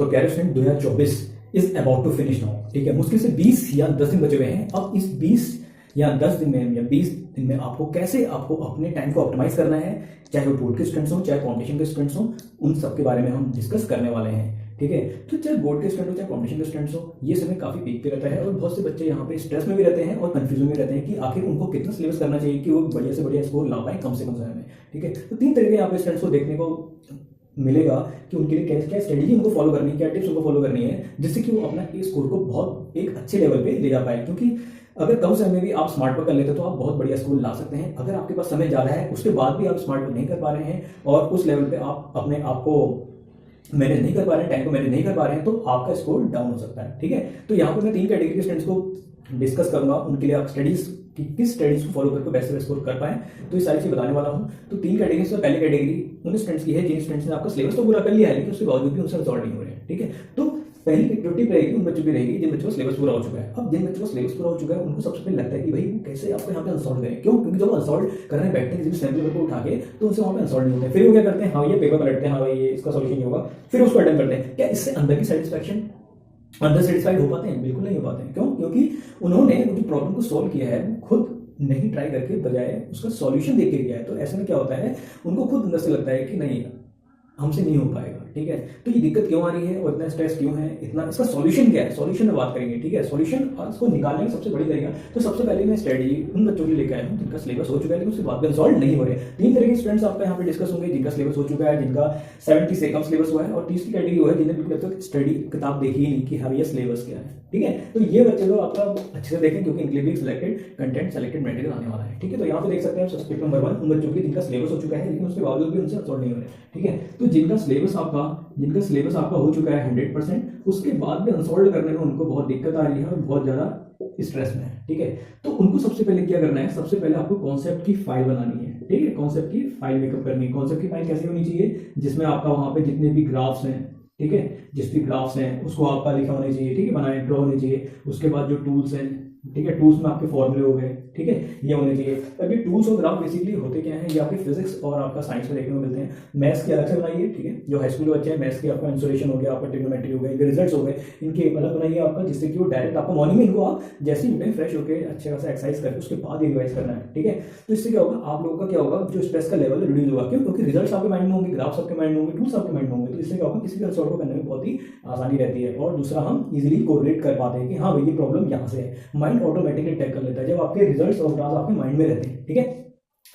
तो कह रहे student 2024 is about to finish now, ठीक है। मुश्किल से 20 या 10 दिन बचे हुए हैं। अब इस 20 या 10 दिन में या 20 दिन में आपको कैसे आपको अपने टाइम को ऑप्टिमाइज करना है, चाहे वो बोर्ड के स्टूडेंट्स हो चाहे कॉम्पिटिशन के स्टूडेंट्स हो, उन सब के बारे में हम डिस्कस करने वाले हैं, ठीक है। तो चाहे बोर्ड के स्टूडेंट हो चाहे कॉम्पिटिशन के स्टूडेंट्स हो, ये समय काफी पीक पे रहता है और बहुत से बच्चे यहाँ पे स्ट्रेस में भी रहते हैं और कंफ्यूजन में रहते हैं कि आखिर उनको कितना सिलेबस करना चाहिए कि वो बढ़िया से बढ़िया स्कोर ला पाए कम से कम समय में, ठीक है। तो 3 तरीके यहाँ पे स्टूडेंट्स को देखने को मिलेगा कि उनके लिए क्या क्या स्ट्रेटेजी उनको फॉलो करनी है, क्या टिप्स उनको फॉलो करनी है, जिससे कि वो अपना स्कोर को बहुत एक अच्छे लेवल पे ले जा पाए। क्योंकि अगर कम समय में भी आप स्मार्ट वर्क कर लेते हो तो आप बहुत बढ़िया स्कोर ला सकते हैं। अगर आपके पास समय ज्यादा है उसके बाद भी आप स्मार्ट वर्क नहीं कर पा रहे हैं और उस लेवल पे आप अपने आप को मैनेज नहीं कर पा रहे हैं, टाइम को मैनेज नहीं कर पा रहे हैं, तो आपका स्कोर डाउन हो सकता है, ठीक है। तो यहाँ पर मैं 3 कैटेगरी के स्टूडेंट्स को डिस्कस करूंगा, उनके लिए आप स्टडीज कि किस स्टडीज को फॉलो करके बेस्ट स्कोर कर पाए, तो ये सारी चीज बताने वाला हूँ। तो 3 कैटेगरी से पहली कैटेगरी उन स्टूडेंट्स की है जिन स्टूडेंट्स ने आपका सिलेबस तो पूरा कर लिया है लेकिन उसके बावजूद भी उनसे रिजॉल्व नहीं हो रहे हैं, ठीक है। तो पहली टिप रहेगी उन बच्चों की रहेगी जिन बच्चों का सिलेबस पूरा हो चुका है। अब जिन बच्चों का सिलेबस पूरा हो चुका है उनको सबसे पहले लगता है कि भाई कैसे आपको यहाँ पे अनसॉल्व करें, क्यों? क्योंकि जब अनसॉल्व करने बैठते हैं किसी सैंपल पेपर को उठा के तो उनसे वहाँ पे अनसॉल्व नहीं होते, फिर वो क्या करते हैं, हाँ ये पेपर पलटते हैं, हाँ भाई ये इसका सोल्यूशन नहीं होगा, फिर उसको अटेम्प्ट करते हैं। क्या इससे अंदर की सेटिस्फैक्शन अंदर सेटिस्फाइड हो पाते हैं? बिल्कुल नहीं हो पाते हैं। क्यों? क्योंकि उन्होंने उनकी प्रॉब्लम को सॉल्व किया है, खुद नहीं ट्राई करके बजाय उसका सॉल्यूशन देख के किया है। तो ऐसे में क्या होता है, उनको खुद अंदर से लगता है कि नहीं हमसे नहीं हो पाएगा, ठीक है। तो ये दिक्कत क्यों आ रही है और इतना स्ट्रेस क्यों है, इतना इसका सॉल्यूशन क्या है, सॉल्यूशन में बात करेंगे, ठीक है। सॉल्यूशन इसको निकालने का सबसे बड़ी तरीका, तो सबसे पहले मैं स्ट्रेटजी उन बच्चों के लिए लेकर आया हूं जिनका सिलेबस हो चुका है लेकिन उसके बाद भी सॉल्व नहीं हो रहे। 3 तरह के स्टूडेंट्स आपका यहाँ पे डिस्कस होंगे, जिनका सिलेबस हो चुका है, जिनका 70 से कम सिलेबस हुआ है, और तीसरी कैटेगरी वो है जिन्हें बिल्कुल अब तक स्टडी किताब देखी ही नहीं कि हाँ ये सिलेबस क्या है, ठीक है। तो ये बच्चे लोग आपका अच्छे से देखें क्योंकि इनके लिए सिलेक्टेड कंटेंट सेलेक्टेड मटेरियल आने वाला है, ठीक है। तो यहाँ पे देख सकते हैं सब्जेक्ट नंबर 1 उन बच्चों की जिनका सिलेबस हो चुका है लेकिन उसके बावजूद भी उनसे सॉल्व नहीं हो रहे, ठीक है। तो जिनका सिलेबस आपका हो चुका है 100%, उसके बाद भी अनसॉल्व करने में उनको बहुत दिक्कत आ रही है और बहुत ज्यादा स्ट्रेस में है, ठीक है। तो उनको सबसे पहले क्या करना है, सबसे पहले आपको कॉन्सेप्ट की फाइल बनानी है, ठीक है। कॉन्सेप्ट की फाइल मेकअप करनी है। कॉन्सेप्ट की फाइल कैसी होनी चाहिए, जिसमें आपका वहां पे जितने भी ग्राफ्स हैं, ठीक है, जिस भी ग्राफ्स हैं उसको आपका लिखा होना चाहिए, ठीक है, बनाए ड्रॉ होने चाहिए। उसके बाद जो टूल्स हैं, ठीक है, टूल्स में आपके फॉर्मूले हो गए, ठीक है, ये होने चाहिए। अब ये टूल्स और ग्राफ बेसिकली होते क्या है, ये आपके फिजिक्स और आपका साइंस में देखने को मिलते हैं। मैथ्स की अलग से बनाइए, ठीक है, जो हाई स्कूल के बच्चे हैं मैथ्स की आपका इंसोलेशन हो गया, आपका ट्रिग्नोमेट्री हो गया, रिजल्ट्स हो गए, इनके अलग बनाइए आपका, जिससे कि वो डायरेक्ट आपको मॉर्निंग में इनको आप जैसे ही उठे फ्रेश होकर अच्छे खासा एक्सरसाइज करके उसके बाद रिवाइज करना है, ठीक है। तो इससे क्या होगा, आप लोगों का क्या होगा, जो स्ट्रेस का लेवल रिड्यूस होगा। क्यों? क्योंकि रिजल्ट्स आपके माइंड में होंगे, ग्राफ्स आपके माइंड में होंगे, टूल्स आपके माइंड में होंगे। तो इससे क्या होगा, किसी भी सॉल्व करने में बहुत ही आसानी रहती है। और दूसरा, हम इजीली कोरिलेट कर पाते हैं कि हाँ भाई ये प्रॉब्लम यहाँ से है। माइंड ऑटोमेटिकली टैग कर लेता है जब आपके रिजल्ट्स और ग्राफ्स आपके माइंड में रहते हैं, ठीक है।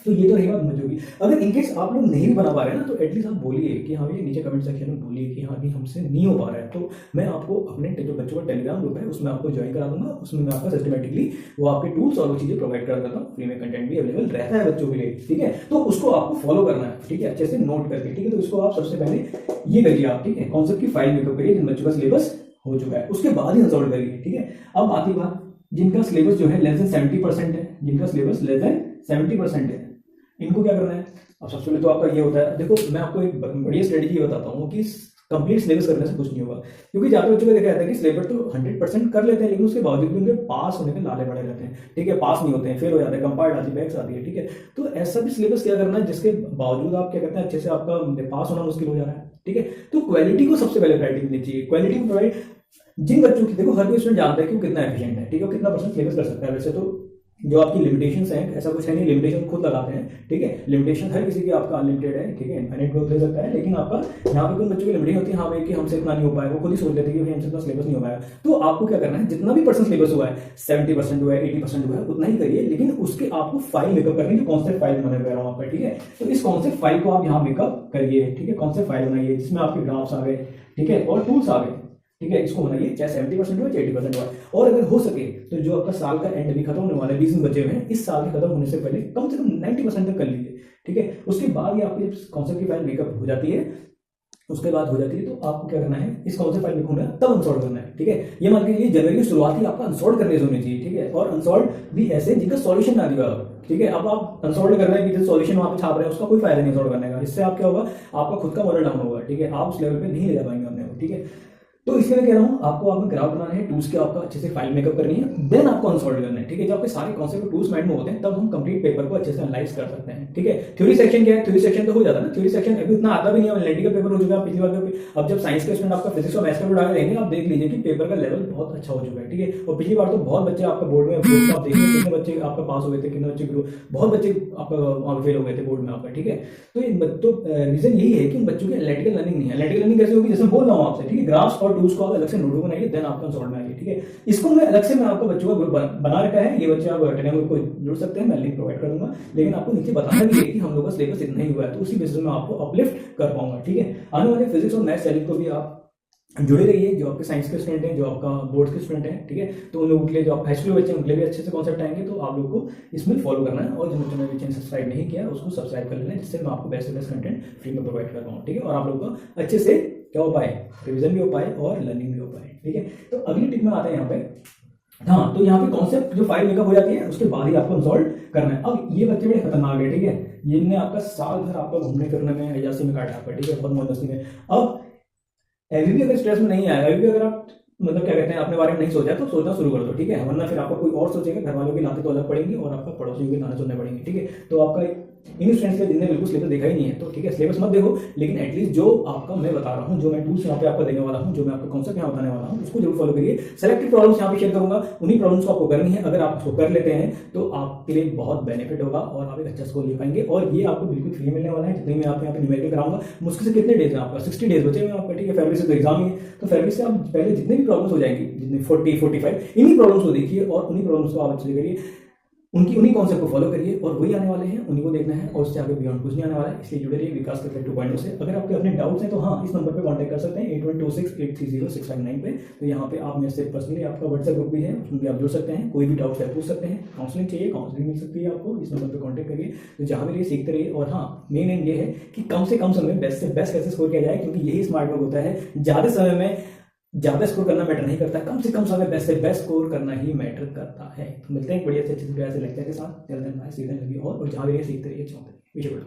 तो ये तो रही बात समझ होगी। अगर इनकेस आप लोग नहीं भी बना पा रहे हैं ना, तो एटलीस्ट आप बोलिए कि हाँ ये नीचे कमेंट सेक्शन में बोलिए कि हाँ भी हमसे नहीं हो पा रहा है। तो मैं आपको अपने जो बच्चों का टेलीग्राम ग्रुप है उसमें आपको ज्वाइन करा दूंगा। उसमें मैं आपका सिस्टमेटिकली वो आपके टूल्स और वो चीजें प्रोवाइड कर देता हूँ। फ्री में कंटेंट भी अवेलेबल रहता है बच्चों के लिए, ठीक है। तो उसको आपको फॉलो करना है, ठीक है, अच्छे से नोट करके, ठीक है। तो इसको आप सबसे पहले ये करिए आप, ठीक है, कॉन्सेप्ट की फाइल मेकअप करिए जिन बच्चों का सिलेबस हो चुका है, उसके बाद ही अनसॉल्व करिए, ठीक है। अब आती बात जिनका सिलेबस जो है लेस देन 70% है, जिनका सिलेबस लेस देन 70% है, इनको क्या करना है। अब सबसे पहले तो आपका ये होता है, देखो मैं आपको एक बढ़िया स्ट्रेटेजी बताता हूँ कि कंप्लीट सिलेबस करने से कुछ नहीं होगा। क्योंकि ज्यादा बच्चों को देखा जाता है कि सिलेबस तो 100% कर लेते हैं लेकिन उसके बावजूद भी उनके पास होने के लाले बड़े रहते हैं, ठीक है, पास नहीं होते हैं, फेल हो जाते हैं, कंपार्ट आती है, बैक्स आती है, ठीक है। तो ऐसा भी सिलेबस क्या करना है जिसके बावजूद आप क्या करते हैं, अच्छे से आपका पास होना मुश्किल हो जा रहा है, ठीक है। तो क्वालिटी को सबसे पहले प्रायोरिटी देनी चाहिए। क्वालिटी को प्रोवाइड जिन बच्चों की, देखो हर कोई स्टूडेंट जानता है कि वो कितना एफिशिएंट है, ठीक है, कितना परसेंट सिलेबस कर सकता है। वैसे तो जो आपकी लिमिटेशंस हैं, ऐसा कुछ है नहीं, लिमिटेशन खुद लगाते हैं, ठीक है। लिमिटेशन हर किसी की आपका अनलिमिटेड है, ठीक है, इनफाइनाइट ग्रोथ ले सकता है, लेकिन आपका यहाँ पे कुछ बच्चों की लिमिटेशन होती है, हाँ भाई कि हमसे इतना नहीं हो पाएगा, वो खुद ही सोच लेते हैं कि हमसे इतना सिलेबस नहीं हो पाएगा। तो आपको क्या करना है, जितना भी परसेंट सिलेबस हुआ है, 70% हुआ है, 80% हुआ है, उतना ही करिए, लेकिन उसके आपको फाइल मेकअप करनी है, कॉन्सेप्ट फाइल बना रहा हूँ आपका, ठीक है। तो इस कॉन्सेप्ट फाइल को आप यहाँ मेकअप करिए, ठीक है, कॉन्सेप्ट फाइल बनाइए जिसमें आपके ग्राफ्स आ गए, ठीक है, और टूल्स आ गए, ठीक है। इसको बनाइए चाहे 70% हो चाहे 80% हो। और अगर हो सके तो जो आपका साल का एंड भी खत्म होने वाला है, 20 दिन बचे हुए हैं, इस साल के खत्म होने से पहले कम से कम 90% तक कर लीजिए, ठीक है। उसके बाद ये आपकी कॉन्सेप्ट की फाइल मेकअप हो जाती है, उसके बाद हो जाती है, तो आपको क्या करना है, इस कॉन्सेप्ट फाइल मेकअप होना तब अनसॉल्व करना है, ठीक है। ये मान लीजिए जनवरी की शुरुआत ही आपका अनसॉल्व करने से होनी चाहिए, ठीक है। और अनसॉल्व भी ऐसे जिनका सॉल्यूशन ना दिया, ठीक है। अब आप अनसॉल्व कर रहे हैं कि सॉल्यूशन वहां पे छाप रहे हैं, उसका कोई फायदा नहीं सॉल्व करने का। इससे आप क्या होगा, आपका खुद का मॉडल डाउन होगा, ठीक है, आप उस लेवल पे नहीं ले जा पाएंगे अपने को, ठीक है। तो इसलिए मैं कह रहा हूँ आपको आपका ग्राफ बनाना है, टूल्स के आपका अच्छे से फाइल मेकअप करनी है, देन आपको अनसॉल्व करना है, ठीक है। जब आपके सारे कॉन्सेप्ट टूल्स माइंड में होते हैं तब हम कंप्लीट पेपर को अच्छे से एनालाइज कर सकते हैं, ठीक है। थ्योरी सेक्शन क्या है, थ्योरी सेक्शन तो हो जाता है ना, थ्योरी सेक्शन अभी इतना आता भी नहीं है, एनालिटिकल पेपर हो चुका है पिछली बार। अब जब साइंस के स्टूडेंट आपका फिजिक्स और मैथ्स का उठा लेंगे, आप देख लीजिए कि पेपर का लेवल बहुत अच्छा हो चुका है, ठीक है। और पिछली बार तो बहुत बच्चे आपका बोर्ड में, आप देखिए कितने बच्चे आपका पास हो गए थे, कितने बच्चे बहुत बच्चे आपका फेल हो गए थे बोर्ड में आपका, ठीक है। तो रीजन यही है कि बच्चों की एनालिटिकल लर्निंग नहीं है। एनालिटिकल लर्निंग कैसे होगी, जैसे बोल रहा हूँ आपसे, ठीक है। ग्राफ्स और टूल्स को आप अलग से नोटबुक बनाइए, देन आपका सॉल्व में आइए, ठीक है। इसको मैं अलग से, मैं आपको बच्चों का ग्रुप बना रखा है, ये बच्चे आप टेलीग्राम को जुड़ सकते हैं, मैं लिंक प्रोवाइड कर दूंगा। लेकिन आपको नीचे बताना भी है कि हम लोग का सिलेबस इतना ही हुआ है, तो उसी बेसिस में आपको अपलिफ्ट कर पाऊंगा, ठीक है। आने वाले फिजिक्स और मैथ्स चैलेंज को भी आप जुड़े रहिए, जो आपके साइंस के स्टूडेंट हैं, जो आपका बोर्ड के स्टूडेंट हैं, ठीक है। तो उन लोगों के लिए, जो आप हाई स्कूल बच्चे हैं, उनके लिए भी अच्छे से कॉन्सेप्ट आएंगे, तो आप लोग को इसमें फॉलो करना है। और जिन बच्चों ने भी चैनल सब्सक्राइब नहीं किया उसको सब्सक्राइब कर लेना है, जिससे मैं आपको बेस्ट से बेस्ट कंटेंट फ्री में प्रोवाइड कर पाऊँ, ठीक है। और आप लोग का अच्छे से क्या हो पाए, रिविजन भी हो पाए और लर्निंग भी हो पाए, ठीक है। तो अगली टिप में आते हैं यहाँ पे। हाँ, तो यहाँ पे कॉन्सेप्ट जो फाइल मेकअप हो जाती है उसके बाद ही आपको सॉल्व करना है। अब ये बच्चे बड़े खतरनाक है, ठीक है। ये ने आपका साल भर आपका घूमने फिरने में, अयासी में काटा आपका, ठीक है, बहुत मौज मस्ती में। अब अभी भी अगर स्ट्रेस में नहीं आया, अभी भी अगर आप मतलब क्या कहते हैं अपने बारे में नहीं सोचा, तो सोचना शुरू कर दो, ठीक है। वरना फिर आपको कोई और सोचेगा, घर वालों की लाते तो अलग पड़ेंगी और आपका पड़ोसियों की ताने सुनने पड़ेंगे, ठीक है। तो आपका इन स्टूडेंट्स के जिनने बिल्कुल सिलेबस देखा ही नहीं है, तो ठीक है, सिलेबस मत देखो, लेकिन एटलीस्ट जो आपका मैं बता रहा हूँ, जो मैं टूल्स यहाँ पे आपको देने वाला हूँ, जो मैं आपको कॉन्सेप्ट यहाँ बताने वाला हूँ, उसको जरूर फॉलो करिए। सेलेक्टेड प्रॉब्लम्स यहाँ पे शेयर करूंगा, उन्हीं प्रॉब्लम्स को आपको करनी है। अगर आप उसको कर लेते हैं तो आपके लिए बहुत बेनिफिट होगा और आप एक अच्छा स्कोर ले पाएंगे। और ये आपको बिल्कुल फ्री मिलने वाला है, जितने मैं आपको यहाँ पे न्यूमेरिकल कराऊंगा। मुश्किल से कितने डेज में आपका 60 डेज बचे हुए आपका, ठीक है। फरवरी से तो एग्जाम ही है, तो फरवरी से आप पहले जितने भी प्रॉब्लम्स हो जाएंगी, जितने 40 45, इन्हीं प्रॉब्लम्स को देखिए और उन्हीं प्रॉब्लम्स को आप अच्छे से करिए, उन्हीं कॉन्सेप्ट को फॉलो करिए और वही आने वाले हैं, उन्हीं को देखना है और उससे आगे बियॉन्ड कुछ नहीं आने वाला है। इसलिए जुड़े रहिए विकास करके 2.0 से। अगर आपके अपने डाउट्स हैं तो हाँ, इस नंबर पे कांटेक्ट कर सकते हैं 8126830659 पे। तो यहाँ पे आप मेरे से पर्सनली, आपका व्हाट्सएप ग्रुप भी है, उसमें भी आप जुड़ सकते हैं, कोई भी डाउट है पूछ सकते हैं। काउंसलिंग चाहिए, काउंसलिंग मिल सकती है आपको, इस नंबर पर कॉन्टैक्ट करिए। तो जहाँ भी रहिए सीखते रहिए। और हाँ, मेन एम ये है कि कम से कम समय में बेस्ट से बेस्ट कैसे स्कोर किया जाए, क्योंकि यही स्मार्ट वर्क होता है। ज्यादा समय में ज्यादा स्कोर करना मैटर नहीं करता, कम से कम समय बेस्ट से बेस्ट स्कोर करना ही मैटर करता है। तो मिलते हैं बढ़िया से अच्छे से लेक्चर के साथ, चलते हैं सीखने लगी और जहाँ भी सीखते रहिए, चलते रहिए।